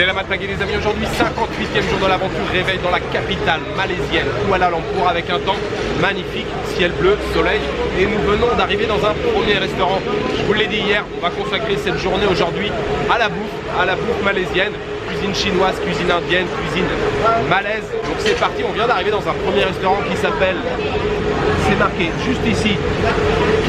C'est la Matagé les amis, aujourd'hui 58e jour de l'aventure, réveil dans la capitale malaisienne, Kuala Lumpur, avec un temps magnifique, ciel bleu, soleil, et nous venons d'arriver dans un premier restaurant. Je vous l'ai dit hier, on va consacrer cette journée aujourd'hui à la bouffe malaisienne, cuisine chinoise, cuisine indienne, cuisine malaise. Donc c'est parti, on vient d'arriver dans un premier restaurant qui s'appelle, c'est marqué juste ici,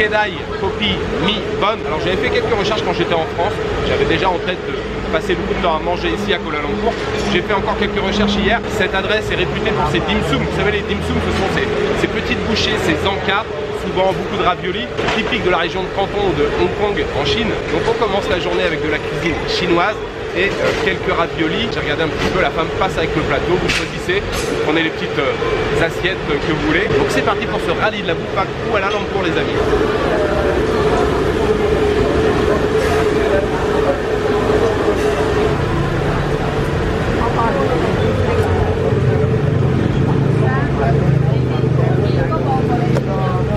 Kedai Kopi Mi Bon. Alors j'avais fait quelques recherches quand j'étais en France, j'avais déjà en tête de passer beaucoup de temps à manger ici à Kuala Lumpur. J'ai fait encore quelques recherches hier. Cette adresse est réputée pour ses dim sum. Vous savez, les dim sum, ce sont ces petites bouchées, ces encas, souvent beaucoup de raviolis, typiques de la région de Canton ou de Hong Kong en Chine. Donc on commence la journée avec de la cuisine chinoise et quelques raviolis. J'ai regardé un petit peu, la femme passe avec le plateau, vous choisissez, vous prenez les petites assiettes que vous voulez. Donc c'est parti pour ce rallye de la bouffe à Kuala Lumpur les amis.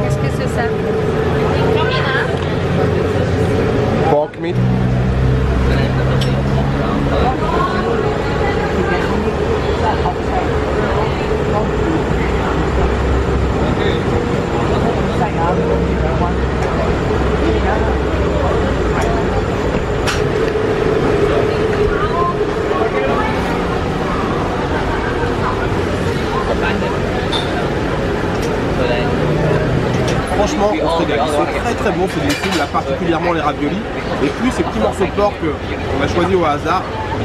Qu'est-ce que c'est ça? Pork meat. Franchement, on se régale. Ils sont très bons ces dim sum, là particulièrement les raviolis. Et puis ces petits morceaux de porc qu'on a choisi au hasard,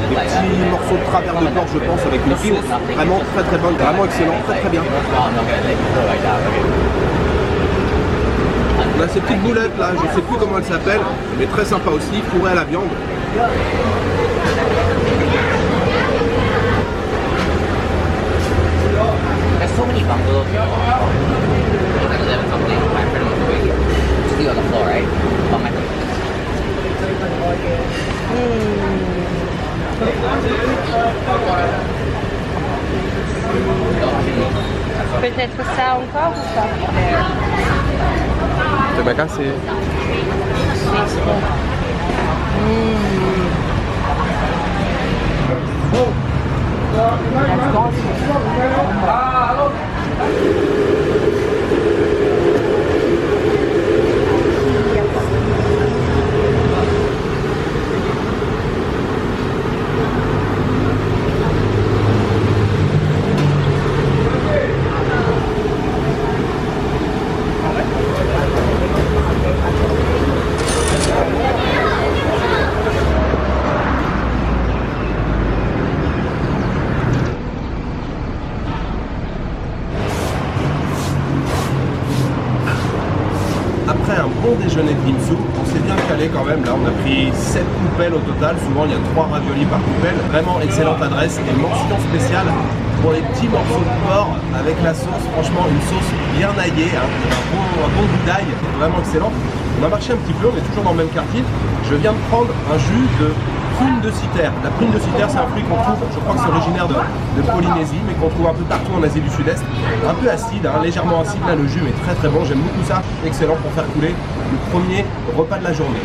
des petits morceaux de travers de porc je pense avec une sauce vraiment très bonne, vraiment excellent, très bien. On a ces petites boulettes là, je sais plus comment elles s'appellent, mais très sympa aussi, fourrées à la viande. There's so many bungalows. On the floor, right? Peut-être ça encore ou pas? C'est bien cassé. Après un bon déjeuner de dim sum, on s'est bien calé quand même. Là, on a pris 7 coupelles au total. Souvent, il y a 3 raviolis par coupelle. Vraiment excellente adresse. Et mention spéciale pour les petits morceaux de porc avec la sauce. Franchement, une sauce bien aillée, hein, un bon goût d'ail. Vraiment excellent. On a marché un petit peu, on est toujours dans le même quartier. Je viens de prendre un jus de prune de citerre. La prune de citerre, c'est un fruit qu'on trouve, je crois que c'est originaire de Polynésie, mais qu'on trouve un peu partout en Asie du Sud-Est. Un peu acide, hein, légèrement acide. Là, le jus est très bon. J'aime beaucoup ça. Excellent pour faire couler le premier repas de la journée.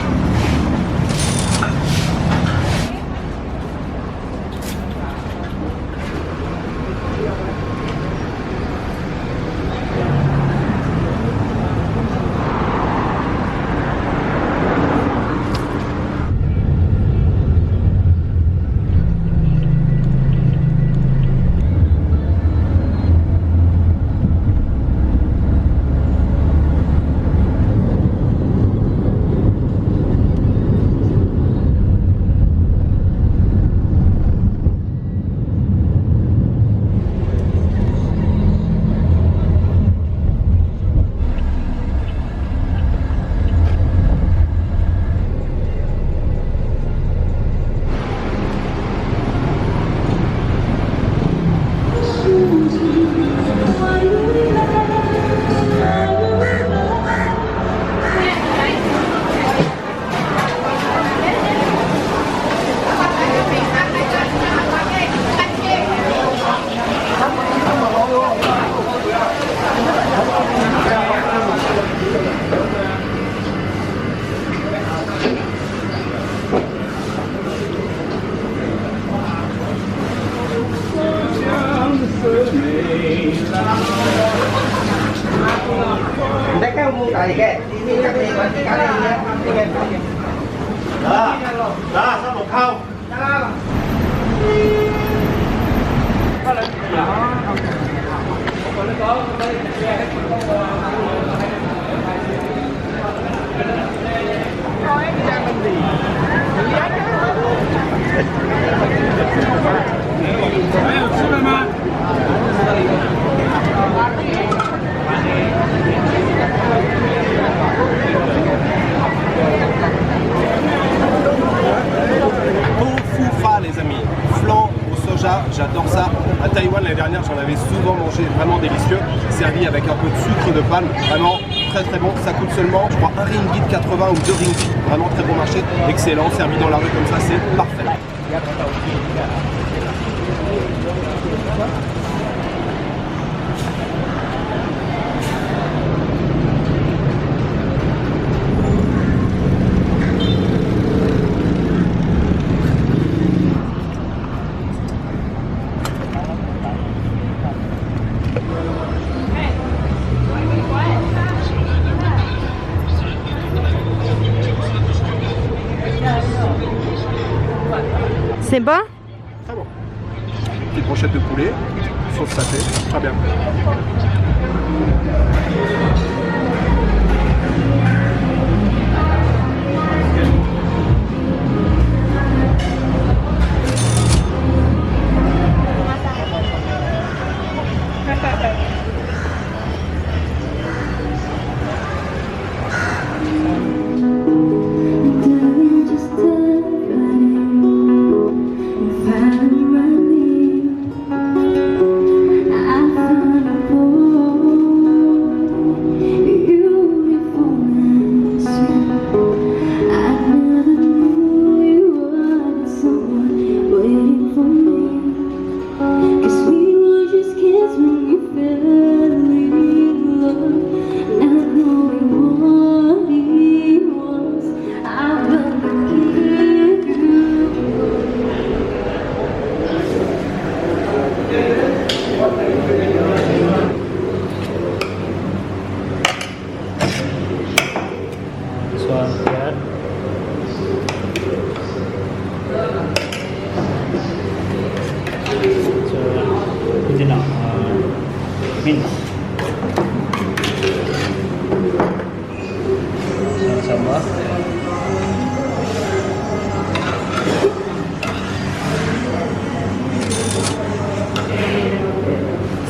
Les amis, flan au soja, j'adore ça. À Taïwan l'année dernière, j'en avais souvent mangé, vraiment délicieux, servi avec un peu de sucre de palme, vraiment très très bon. Ça coûte seulement, je crois, 1 ringgit 80 ou 2 ringgit, vraiment très bon marché, excellent, servi dans la rue comme ça, c'est parfait. C'est bon? Très bon. Petite brochette de poulet, sauce saté, très bien.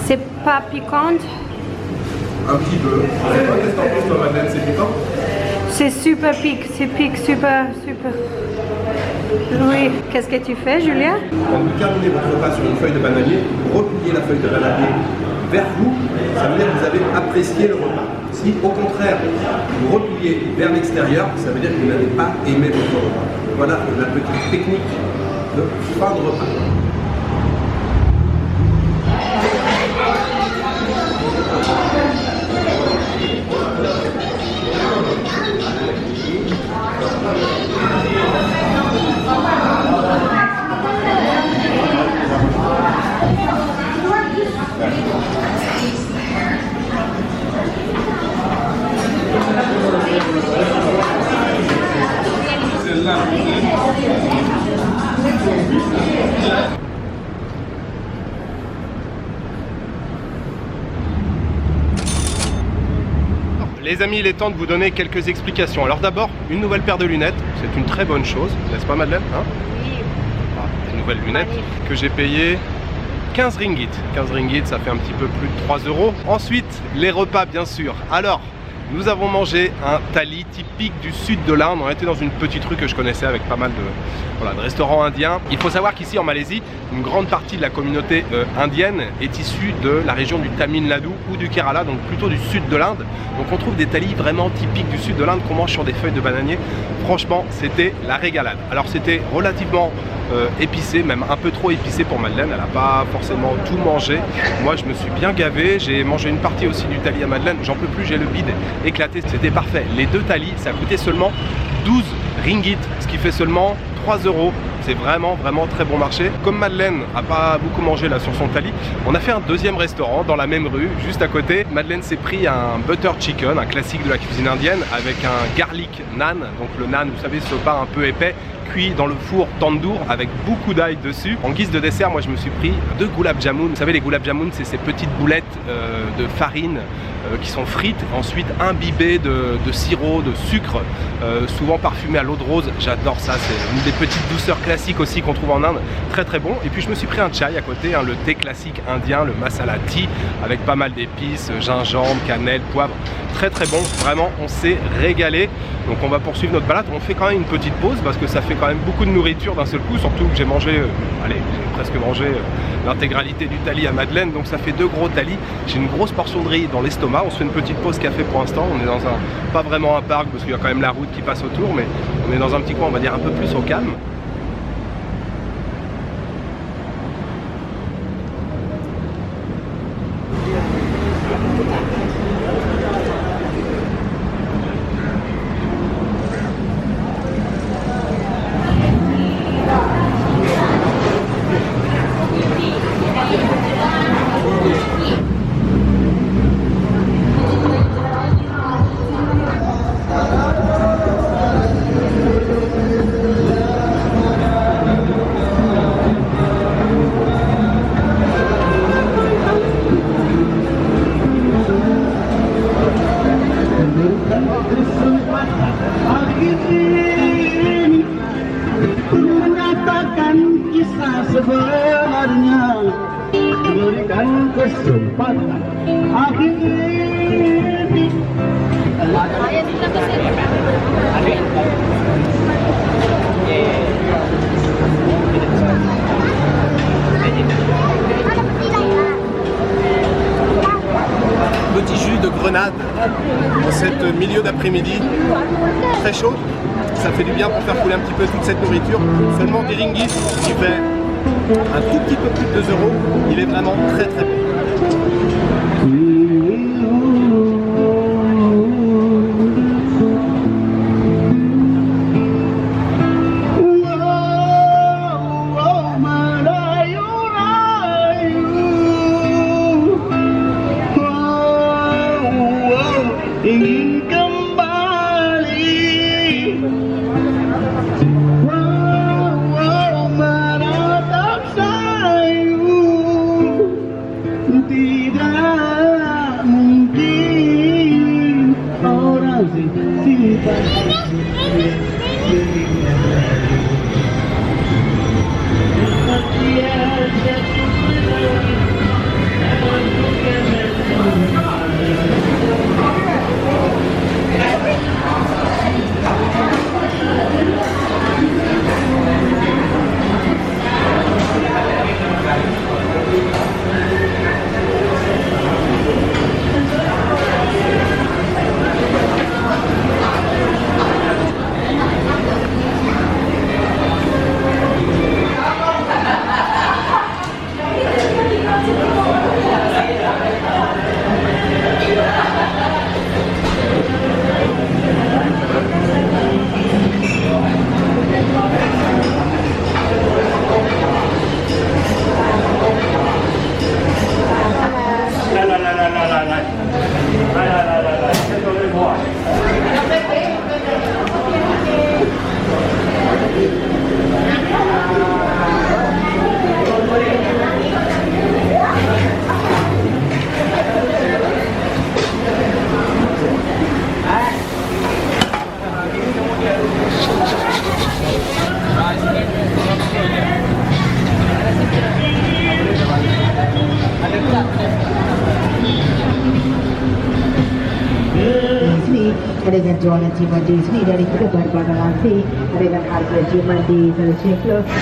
C'est pas piquant? Un petit peu. Qu'est-ce que t'en penses toi, Madeleine, c'est piquant? C'est super pique, c'est pique super. Oui, qu'est-ce que tu fais, Julien? Quand vous terminez votre repas sur une feuille de bananier, vous repliez la feuille de bananier vers vous, ça veut dire que vous avez apprécié le repas. Si au contraire, vous repliez vers l'extérieur, ça veut dire que vous n'avez pas aimé votre repas. Voilà la petite technique de fin de repas. Les amis, il est temps de vous donner quelques explications. Alors d'abord, une nouvelle paire de lunettes, c'est une très bonne chose, n'est-ce pas Madeleine, hein? Oui. Des nouvelles lunettes que j'ai payées 15 ringgit. 15 ringgit, ça fait un petit peu plus de 3 €. Ensuite, les repas bien sûr. Alors, nous avons mangé un thali typique du sud de l'Inde. On était dans une petite rue que je connaissais avec pas mal de restaurants indiens. Il faut savoir qu'ici en Malaisie, une grande partie de la communauté indienne est issue de la région du Tamil Nadu ou du Kerala, donc plutôt du sud de l'Inde. Donc on trouve des thalis vraiment typiques du sud de l'Inde qu'on mange sur des feuilles de bananier. Franchement, c'était la régalade. Alors c'était relativement épicé, même un peu trop épicé pour Madeleine. Elle n'a pas forcément tout mangé. Moi, je me suis bien gavé. J'ai mangé une partie aussi du thali à Madeleine. J'en peux plus, j'ai le bide éclaté. C'était parfait. Les deux thalis, ça coûtait seulement 12 ringgit, ce qui fait seulement 3 €. C'est vraiment très bon marché. Comme Madeleine a pas beaucoup mangé là sur son tali, on a fait un deuxième restaurant dans la même rue, juste à côté. Madeleine s'est pris un butter chicken, un classique de la cuisine indienne, avec un garlic naan. Donc le naan, vous savez, ce pain un peu épais, cuit dans le four tandoor avec beaucoup d'ail dessus. En guise de dessert, moi je me suis pris 2 gulab jamun. Vous savez, les gulab jamun, c'est ces petites boulettes de farine qui sont frites, ensuite imbibées de sirop, de sucre, souvent parfumé à l'eau de rose. J'adore ça, c'est une des petites douceurs classiques aussi qu'on trouve en Inde, très bon. Et puis je me suis pris un chai à côté, le thé classique indien, le masala tea, avec pas mal d'épices, gingembre, cannelle, poivre, très bon. Vraiment, on s'est régalé. Donc on va poursuivre notre balade. On fait quand même une petite pause parce que ça fait quand même beaucoup de nourriture d'un seul coup, surtout que j'ai mangé, allez, j'ai presque mangé l'intégralité du tali à Madeleine, donc ça fait 2 gros talis. J'ai une grosse portion de riz dans l'estomac. On se fait une petite pause café pour l'instant. On est dans pas vraiment un parc parce qu'il y a quand même la route qui passe autour, mais on est dans un petit coin, on va dire un peu plus au calme. Petit jus de grenade en cette milieu d'après-midi, très chaud. Ça fait du bien pour faire couler un petit peu toute cette nourriture. Seulement 10 ringgit, qui fait un tout petit peu plus de 2 euros. Il est vraiment très bon.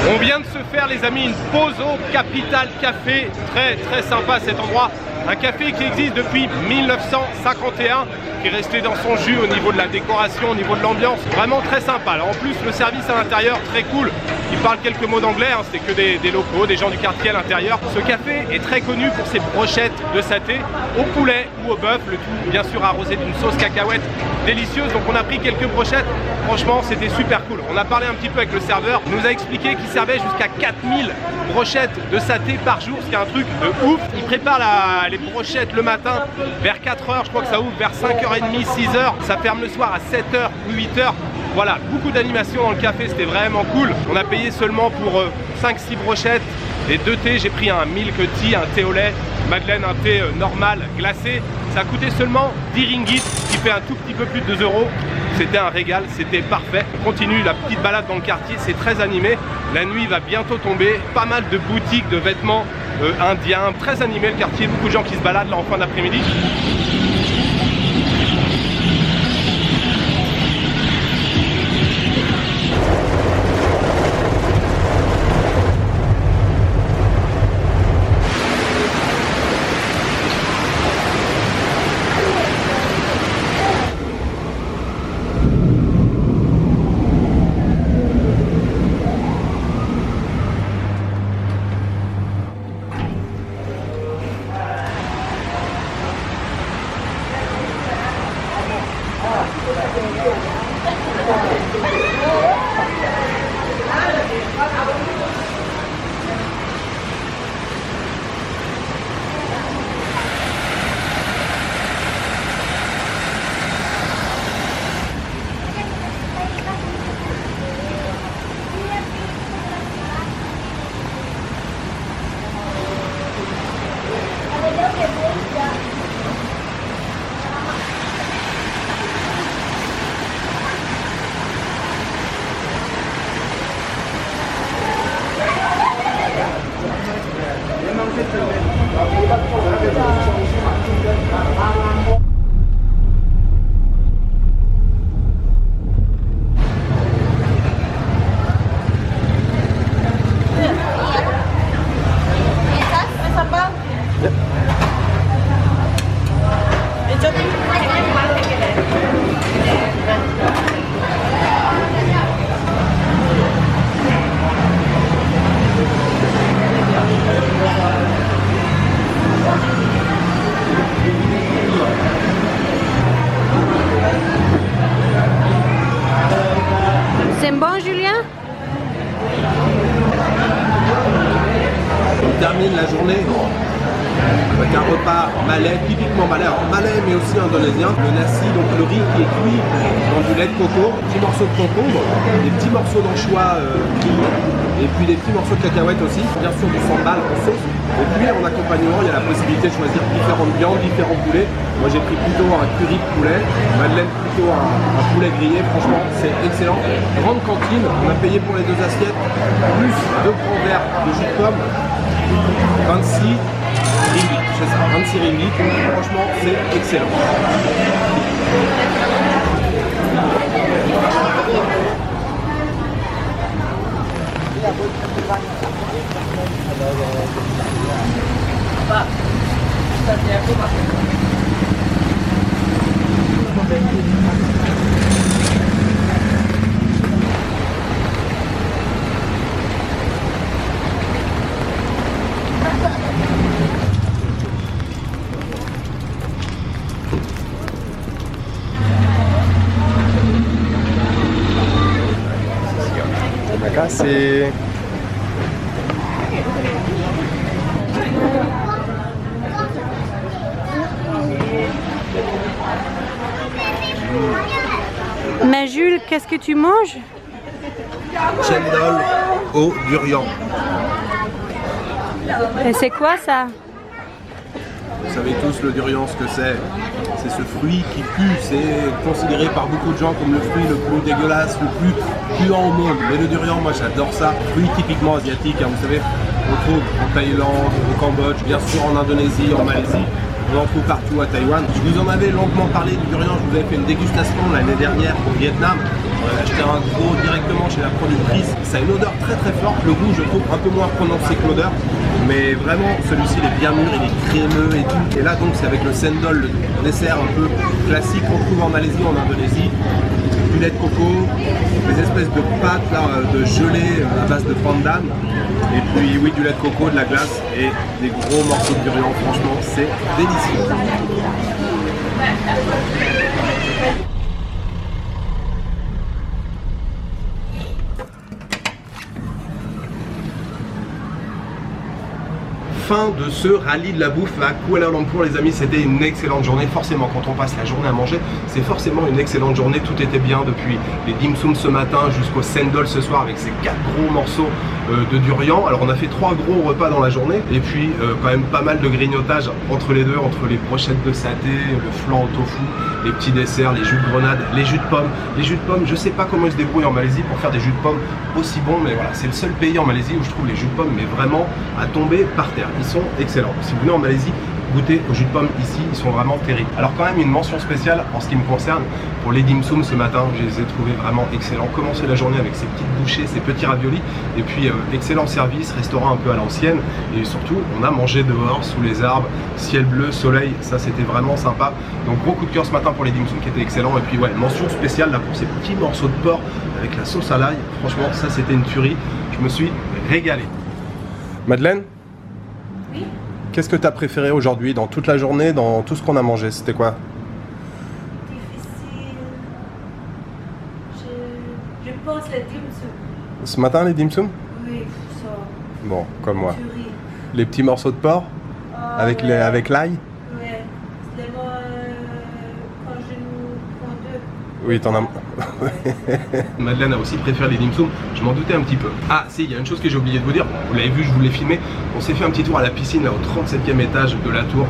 On vient de se faire, les amis, une pause au Capital Café. Très sympa cet endroit. Un café qui existe depuis 1951, qui est resté dans son jus au niveau de la décoration, au niveau de l'ambiance. Vraiment très sympa. Alors en plus, le service à l'intérieur, très cool. Ils parlent quelques mots d'anglais, hein. C'était que des locaux, des gens du quartier à l'intérieur. Ce café est très connu pour ses brochettes de saté au poulet ou au bœuf, le tout bien sûr arrosé d'une sauce cacahuète délicieuse. Donc on a pris quelques brochettes Franchement, c'était super cool. On a parlé un petit peu avec le serveur. Il nous a expliqué qu'il servait jusqu'à 4000 brochettes de saté par jour, ce qui est un truc de ouf. Il prépare les brochettes le matin vers 4h. Je crois que ça ouvre vers 5h30, 6h. Ça ferme le soir à 7h ou 8h. Voilà, beaucoup d'animation dans le café. C'était vraiment cool. On a payé seulement pour 5-6 brochettes et 2 thés. J'ai pris un milk tea, un thé au lait. Madeleine, un thé normal, glacé. Ça a coûté seulement 10 ringgit, qui fait un tout petit peu plus de 2 euros. C'était un régal, c'était parfait. On continue la petite balade dans le quartier, c'est très animé. La nuit va bientôt tomber. Pas mal de boutiques de vêtements indiens. Très animé le quartier, beaucoup de gens qui se baladent là en fin d'après-midi. C'est bon, Julien? On termine la journée avec un repas malais, typiquement malais, alors malais mais aussi indonésien. Le nasi, donc le riz qui est cuit dans du lait de coco, des petits morceaux de concombre, des petits morceaux d'anchois grillés, et puis des petits morceaux de cacahuètes aussi, bien sûr du sambal en sauce. Et puis en accompagnement, il y a la possibilité de choisir différentes viandes, différents poulets. Moi j'ai pris plutôt un curry de poulet, Madeleine plutôt un poulet grillé, franchement c'est excellent. Grande cantine, on a payé pour les 2 assiettes, plus 2 grands verres de jus de pomme, 26 ringgit, c'est ça, 26 ringgit, franchement c'est excellent. C'est Mais Jules, qu'est-ce que tu manges? chendol au durian. Et c'est quoi ça? Vous savez tous le durian ce que c'est. C'est ce fruit qui pue, c'est considéré par beaucoup de gens comme le fruit le plus dégueulasse, le plus puant au monde. Mais le durian, moi j'adore ça. Fruit typiquement asiatique, hein, vous savez, on trouve en Thaïlande, au Cambodge, bien sûr en Indonésie, en Malaisie. On en trouve partout à Taïwan. Je vous en avais longuement parlé du durian, je vous avais fait une dégustation l'année dernière au Vietnam. On a acheté un gros directement chez la productrice. Ça a une odeur très très forte, le goût je trouve un peu moins prononcé que l'odeur. Mais vraiment celui-ci il est bien mûr, il est crémeux et tout. Et là donc c'est avec le sendol, le dessert un peu classique qu'on trouve en Malaisie, en Indonésie. Du lait de coco, des espèces de pâtes là, de gelée à base de pandan. Et puis oui, du lait de coco, de la glace et des gros morceaux de durian. Franchement, c'est délicieux. fin de ce rallye de la bouffe à Kuala Lumpur, les amis. C'était une excellente journée. Forcément, quand on passe la journée à manger, c'est forcément une excellente journée. Tout était bien, depuis les dim sum ce matin jusqu'au sendol ce soir, avec ces 4 gros morceaux de durian. Alors on a fait 3 gros repas dans la journée, et puis quand même pas mal de grignotage entre les deux, entre les brochettes de saté, le flan au tofu, les petits desserts, les jus de grenade, les jus de pommes. Les jus de pommes, je sais pas comment ils se débrouillent en Malaisie pour faire des jus de pommes aussi bons, mais voilà, c'est le seul pays en Malaisie où je trouve les jus de pommes mais vraiment à tomber par terre. Ils sont excellents. Si vous venez en Malaisie, goûter aux jus de pommes ici, ils sont vraiment terribles. Alors quand même une mention spéciale en ce qui me concerne pour les dim sum ce matin, je les ai trouvés vraiment excellents. Commencer la journée avec ces petites bouchées, ces petits raviolis, et puis excellent service, restaurant un peu à l'ancienne, et surtout on a mangé dehors sous les arbres, ciel bleu, soleil, ça c'était vraiment sympa. Donc gros coup de cœur ce matin pour les dim sum qui étaient excellents, et puis ouais, mention spéciale là pour ces petits morceaux de porc avec la sauce à l'ail. Franchement ça c'était une tuerie, je me suis régalé. Madeleine? Oui. Qu'est-ce que tu as préféré aujourd'hui dans toute la journée, dans tout ce qu'on a mangé? C'était quoi? Difficile. Je pense les dim sum. Ce matin, les dim sum? Oui, ça. Bon, comme moi. Tuerie. Les petits morceaux de porc avec ouais. avec l'ail? Ouais. C'est moi quand je nous prends deux. Oui, t'en as... Madeleine a aussi préféré les dim sum, je m'en doutais un petit peu. Ah si, il y a une chose que j'ai oublié de vous dire, vous l'avez vu, je vous l'ai filmé, on s'est fait un petit tour à la piscine là, au 37e étage de la tour,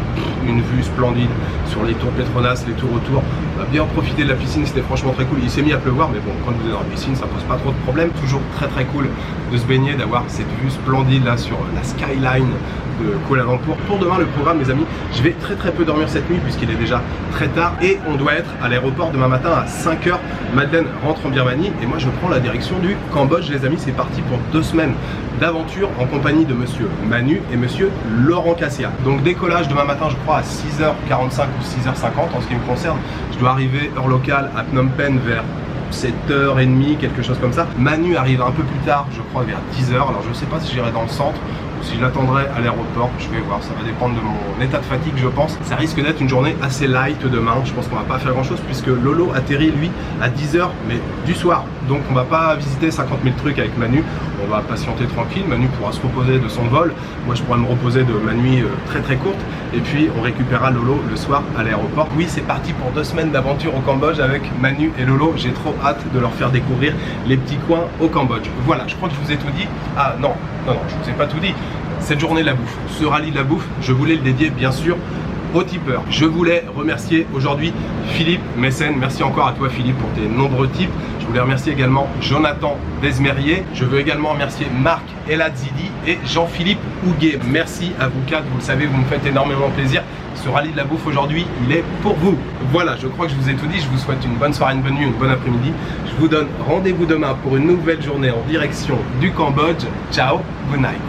une vue splendide sur les tours Petronas, les tours autour. On a bien profité de la piscine, c'était franchement très cool. Il s'est mis à pleuvoir, mais bon, quand vous êtes dans la piscine, ça pose pas trop de problème. Toujours très cool de se baigner, d'avoir cette vue splendide là sur la skyline de Kuala Lumpur. Pour demain, le programme, mes amis, je vais très peu dormir cette nuit puisqu'il est déjà très tard et on doit être à l'aéroport demain matin à 5 h. Madeleine rentre en Birmanie et moi je prends la direction du Cambodge, les amis. C'est parti pour 2 semaines d'aventure en compagnie de monsieur Manu et monsieur Laurent Cassia. Donc décollage demain matin, je crois à 6h45 ou 6h50 en ce qui me concerne. Je dois arriver heure locale à Phnom Penh vers 7h30, quelque chose comme ça. Manu arrive un peu plus tard, je crois vers 10h. Alors je ne sais pas si j'irai dans le centre ou si je l'attendrai à l'aéroport, je vais voir, ça va dépendre de mon état de fatigue je pense. Ça risque d'être une journée assez light demain, je pense qu'on va pas faire grand chose puisque Lolo atterrit lui à 10h mais du soir. Donc on va pas visiter 50 000 trucs avec Manu, on va patienter tranquille, Manu pourra se reposer de son vol, moi je pourrai me reposer de ma nuit très courte et puis on récupérera Lolo le soir à l'aéroport. Oui, c'est parti pour 2 semaines d'aventure au Cambodge avec Manu et Lolo, j'ai trop hâte de leur faire découvrir les petits coins au Cambodge. Voilà, je crois que je vous ai tout dit. Ah non, je vous ai pas tout dit. Cette journée de la bouffe, ce rallye de la bouffe, je voulais le dédier bien sûr aux tipeurs. Je voulais remercier aujourd'hui Philippe Messen. Merci encore à toi Philippe pour tes nombreux tips. Je voulais remercier également Jonathan Desmerier. Je veux également remercier Marc Eladzidi et Jean-Philippe Houguet. Merci à vous 4, vous le savez, vous me faites énormément plaisir. Ce rallye de la bouffe aujourd'hui, il est pour vous. Voilà, je crois que je vous ai tout dit. Je vous souhaite une bonne soirée, une bonne nuit, une bonne après-midi. Je vous donne rendez-vous demain pour une nouvelle journée en direction du Cambodge. Ciao, good night.